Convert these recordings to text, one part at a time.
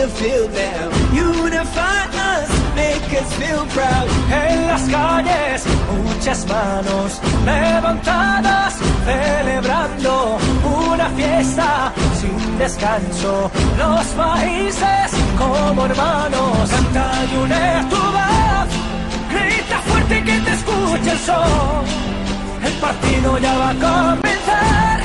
to feel them. Unify us, make us feel proud. En las calles, muchas manos levantadas, celebrando una fiesta sin descanso. Los países como hermanos, canta y une tu voz, grita fuerte que te escuche el sol. El partido ya va a comenzar,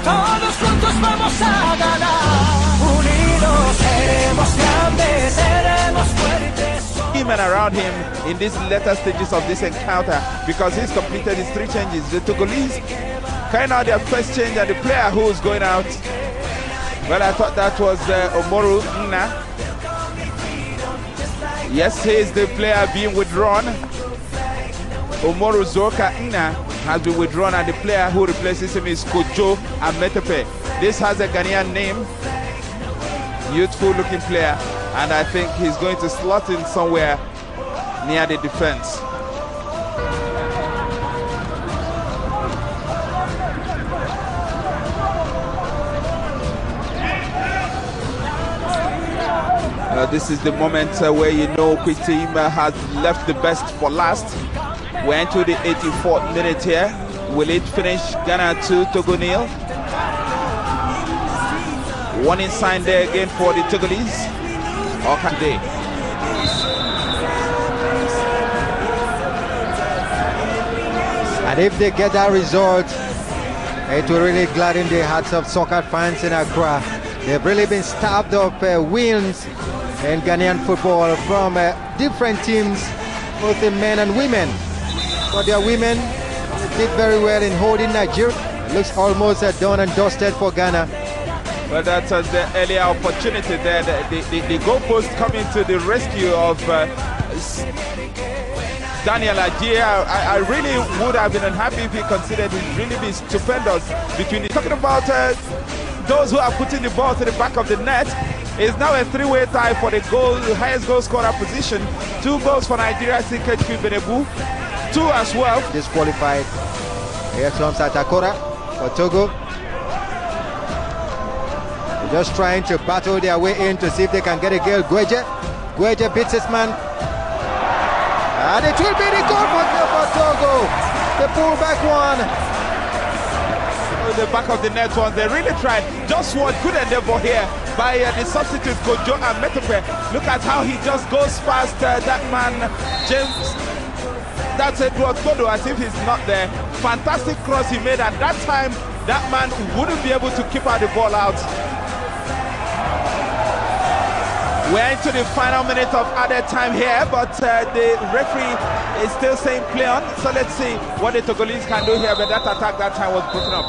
todos juntos vamos a ganar. Unidos seremos grandes, seremos fuertes. Him and around him in these later stages of this encounter, because he's completed his 3 changes. The Togolese carrying out their first change, and the player who is going out, well, I thought that was Omoru Nna. Yes, he is the player being withdrawn. Omoru Zoka Nna has been withdrawn, and the player who replaces him is Kojo Ametepe. This has a Ghanaian name, youthful looking player, and I think he's going to slot in somewhere near the defense. This is the moment where you know which team has left the best for last. We're into the 84th minute here. Will it finish Ghana 2, Togo 0? Warning sign there again for the Togolese. Okay, today. And if they get that result, it will really gladden the hearts of soccer fans in Accra. They've really been starved of wins in Ghanaian football from different teams, both in men and women. But their women did very well in holding Nigeria. It looks almost done and dusted for Ghana. Well, that was the earlier opportunity there. The goalpost coming to the rescue of Daniel Ajia. I really would have been unhappy if he considered it really be stupendous between talking about those who are putting the ball to the back of the net. It's now a 3-way tie for the highest goal scorer position. 2 goals for Nigeria, CKHP Benebu. 2 as well. Disqualified. Here comes Attaquant for Togo. They're just trying to battle their way in to see if they can get a goal. Guedje. Guedje beats his man. And it will be the goal for Togo. The pullback one. The back of the net one. They really tried. Just one good endeavor here by the substitute Kojo Ametepe. Look at how he just goes past that man, James. That's Edward Kodo, as if he's not there. Fantastic cross he made at that time. That man wouldn't be able to keep out the ball out. We're into the final minute of added time here, but the referee is still saying play on. So let's see what the Togolese can do here, but that attack that time was broken up.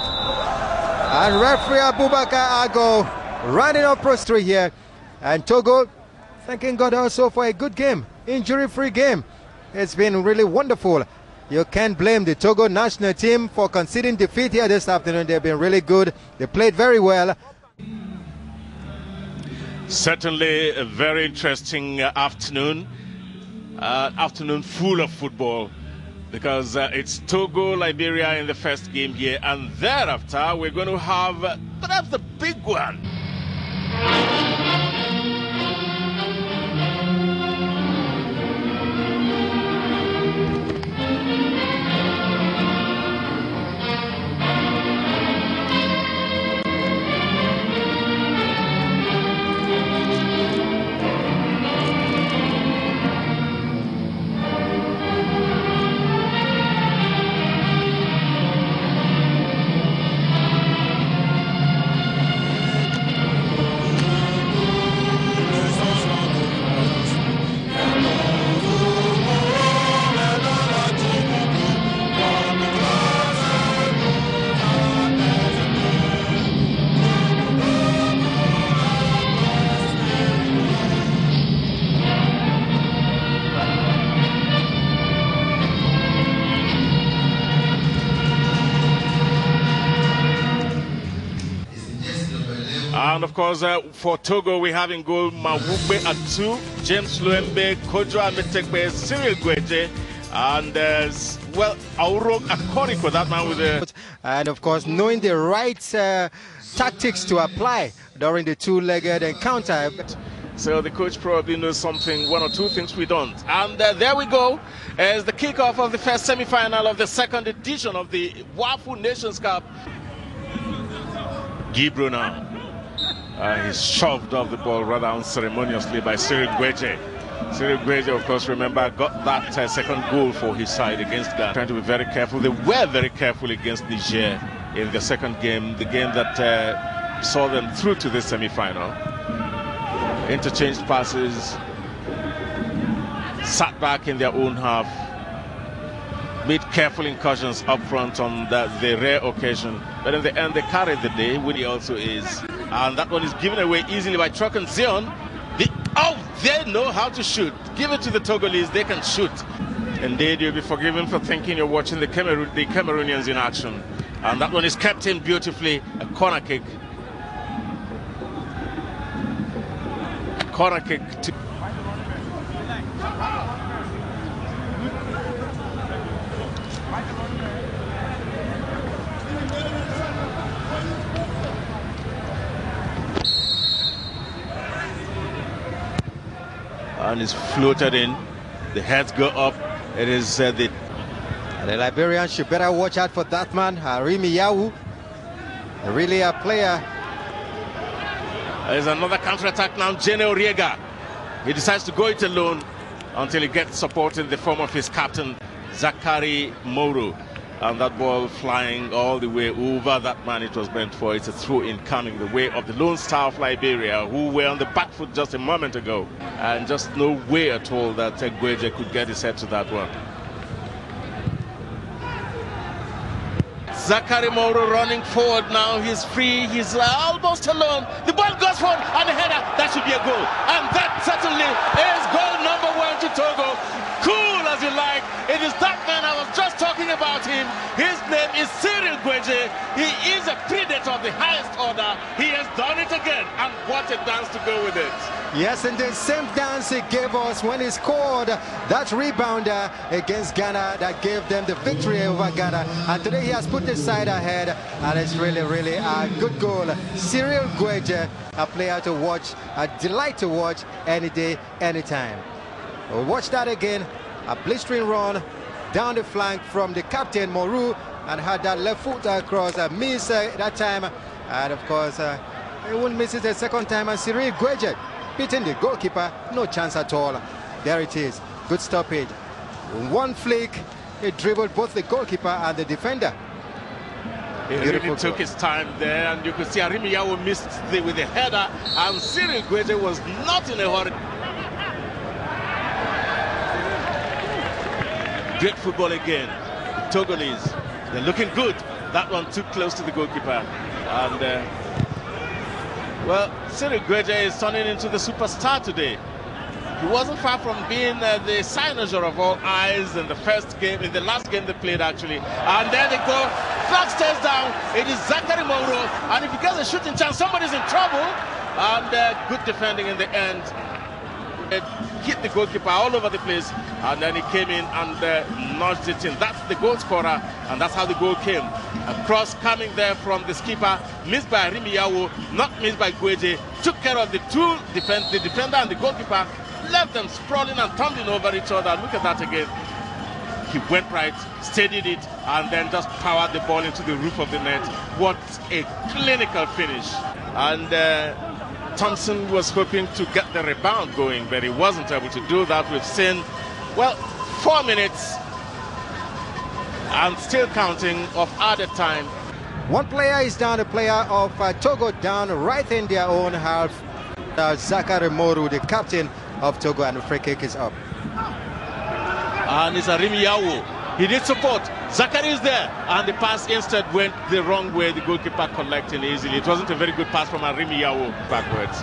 And referee Abubakar Ago running up prostrate here. And Togo thanking God also for a good game, injury-free game. It's been really wonderful. You can't blame the Togo national team for conceding defeat here this afternoon. They've been really good. They played very well. Certainly a very interesting afternoon. Afternoon full of football, because it's Togo, Liberia in the first game here, and thereafter we're going to have perhaps the big one. And of course, for Togo, we have in goal Mawugbe at 2, James Luembe, Kojo Ametepe, Cyril Guedje, and well, Auro Akoriko, that man with the... And of course, knowing the right tactics to apply during the two-legged encounter. So the coach probably knows something, one or two things we don't. And there we go, as the kickoff of the first semi-final of the second edition of the WAFU Nations Cup. Gibro now. He's shoved off the ball rather unceremoniously by Cyril Guedje. Cyril Guedje, of course, remember, got that second goal for his side against Ghana. Trying to be very careful. They were very careful against Niger in the second game, the game that saw them through to the semi-final. Interchanged passes, sat back in their own half, made careful incursions up front on the rare occasion. But in the end, they carried the day, which he also is. And that one is given away easily by Truck and Zion. They know how to shoot. Give it to the Togolese, they can shoot. Indeed, you'll be forgiven for thinking you're watching the Cameroonians in action. And that one is kept in beautifully, a corner kick. A corner kick to... And it's floated in. The heads go up. It is the Liberians should better watch out for that man, Arimi Yawu. Really a player. There's another counter-attack now. Jene Oriega. He decides to go it alone until he gets support in the form of his captain, Zakari Moro. And that ball flying all the way over that man it was meant for. It's a throw-in coming the way of the Lone Star of Liberia, who were on the back foot just a moment ago. And just no way at all that Guedje could get his head to that one. Zakari Moro running forward now. He's free. He's almost alone. The ball goes forward and a header. That should be a goal. And that certainly is goal number 1 to Togo. Cool as you like. It is that man, I was just talking about him. His name is Cyril Guedje. He is a predator of the highest order. He has done it again. And what a dance to go with it. Yes, and the same dance he gave us when he scored that rebounder against Ghana that gave them the victory over Ghana. And today he has put the side ahead, and it's really, really a good goal. Cyril Guedje, a player to watch, a delight to watch any day, anytime. We'll watch that again. A blistering run down the flank from the captain, Moru, and had that left foot across, miss that time. And of course, he won't miss it the second time. And Cyril Guedje beating the goalkeeper, no chance at all. There it is, good stoppage. One flick, he dribbled both the goalkeeper and the defender. He really took his time there, and you could see Arimi Yawu missed with the header, and Cyril Guedje was not in a hurry. Great football again. The Togolese, they're looking good. That one too close to the goalkeeper. And well, Cyril Guedje is turning into the superstar today. He wasn't far from being the cynosure of all eyes in the first game, in the last game they played actually. And then they go, flag stays down. It is Zakari Moro, and if he gets a shooting chance, somebody's in trouble. And good defending in the end. It hit the goalkeeper all over the place, and then he came in and nudged it in. That's the goal scorer, and that's how the goal came. A cross coming there from the skipper, missed by Arimi Yawu, not missed by Guedje, took care of the two, the defender and the goalkeeper, left them sprawling and tumbling over each other. Look at that again. He went right, steadied it, and then just powered the ball into the roof of the net. What a clinical finish. And Thompson was hoping to get the rebound going, but he wasn't able to do that. We've seen, well, 4 minutes and still counting of added time. One player is down, the player of Togo down right in their own half. Zakari Moru, the captain of Togo, and the free kick is up. And it's Arimi Yawu. He did support. Zakari is there, and the pass instead went the wrong way. The goalkeeper collecting easily. It wasn't a very good pass from Arimi Yawu backwards.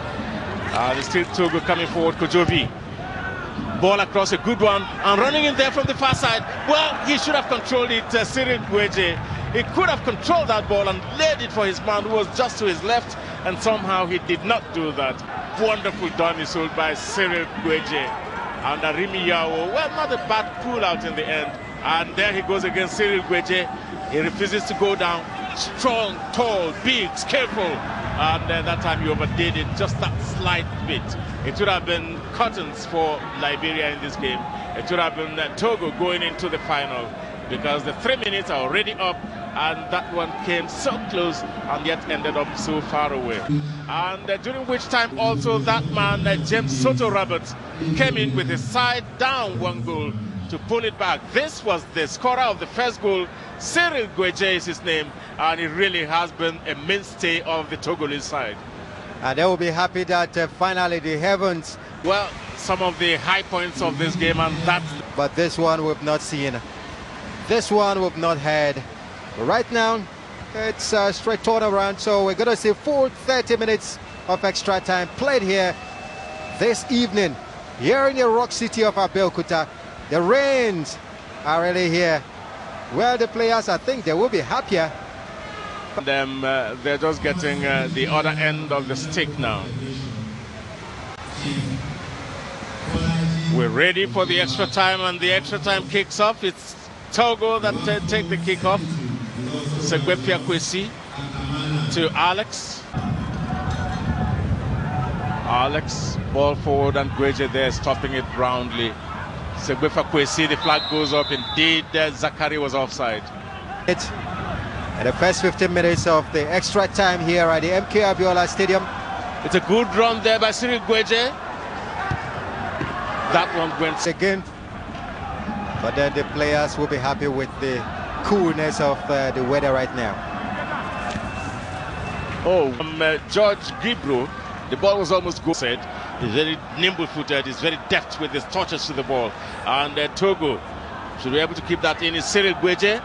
And it's still Togo coming forward. Kojovi. Ball across, a good one, and running in there from the far side. Well, he should have controlled it, Cyril Guedje. He could have controlled that ball and laid it for his man who was just to his left, and somehow he did not do that. Wonderful dummy sold by Cyril Guedje. And Arimi Yawu, well, not a bad pull out in the end. And there he goes against Cyril Guedje. He refuses to go down. Strong, tall, big, skillful. And that time he overdid it just that slight bit. it would have been curtains for Liberia in this game. It would have been Togo going into the final, because the 3 minutes are already up, and that one came so close and yet ended up so far away. And during which time also that man, James Soto Roberts, came in with a side down one goal to pull it back. This was the scorer of the first goal. Cyril Guedje is his name, and he really has been a mainstay of the Togolese side. And they will be happy that finally the heavens. Well, some of the high points of this game, and that. But this one we've not seen. This one we've not had. But right now, it's a straight turnaround, so we're going to see full 30 minutes of extra time played here this evening, here in the rock city of Abeokuta. The rains are really here. Well, the players, I think they will be happier. They're just getting the other end of the stick now. We're ready for the extra time, and the extra time kicks off. It's Togo that take the kick off. Segwefia Kwesi to Alex. Alex, ball forward, and Guedje there stopping it roundly. Segwefia Kwesi, the flag goes up. Indeed, Zakari was offside. At the first 15 minutes of the extra time here at the MK Abiola Stadium. It's a good run there by Cyril Guedje. That one went again. But then the players will be happy with the coolness of the weather right now. George Gibro, the ball was almost goal set. He's very nimble-footed, he's very deft with his touches to the ball. And Togo should be able to keep that in. Is Cyril Guedje.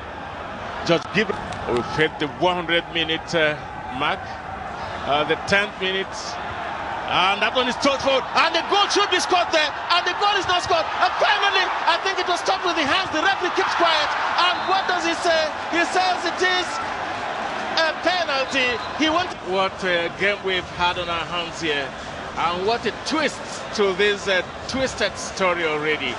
George Gibro. We've hit the 100-minute mark, the 10th minute, and that one is towed forward, and the goal should be scored there, and the goal is not scored. And finally, I think it was stopped with the hands. The referee keeps quiet, and what does he say? He says it is a penalty. What a game we've had on our hands here, and what a twist to this twisted story already.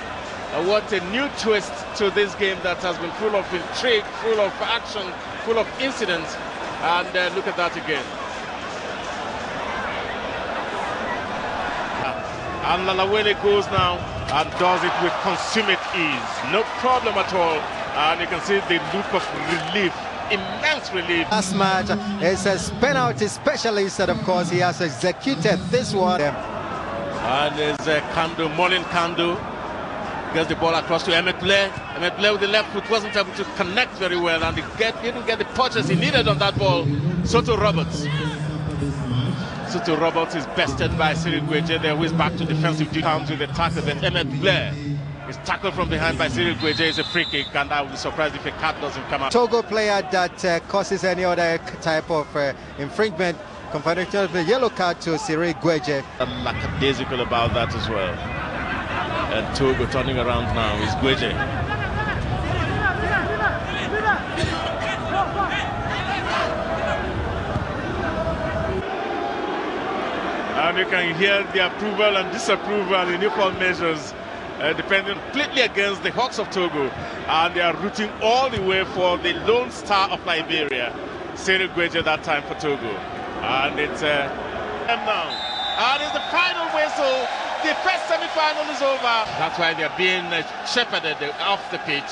What a new twist to this game that has been full of intrigue, full of action, full of incidents. And look at that again. And Lalawele goes now and does it with consummate ease. No problem at all. And you can see the look of relief, immense relief. Last match is a penalty specialist, and of course he has executed this one. And there's Kando, Molin Kando. Gets the ball across to Emmett Blair. Emmett Blair with the left foot wasn't able to connect very well, and he didn't get the punches he needed on that ball. Soto Roberts. Soto Roberts is bested by Cyril Guedje there, who is back to defensive duty. Comes with the tackle, then Emmett Blair is tackled from behind by Cyril Guedje. It's a free kick, and I would be surprised if a card doesn't come out. Togo player that causes any other type of infringement, confirmation of the yellow card to Cyril Guedje. I'm lackadaisical about that as well. And Togo turning around now is Guedje. And you can hear the approval and disapproval in equal measures, depending completely against the Hawks of Togo. And they are rooting all the way for the lone star of Liberia, Cyril Guedje, that time for Togo. And it's now. And it's the final whistle. The first semi-final is over. That's why they're being shepherded off the pitch.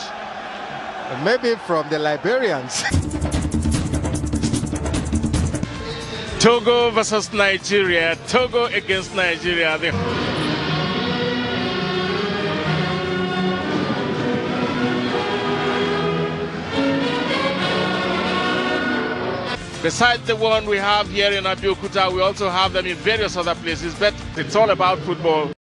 Maybe from the Liberians. Togo versus Nigeria. Togo against Nigeria. Besides the one we have here in Abeokuta, we also have them in various other places, but it's all about football.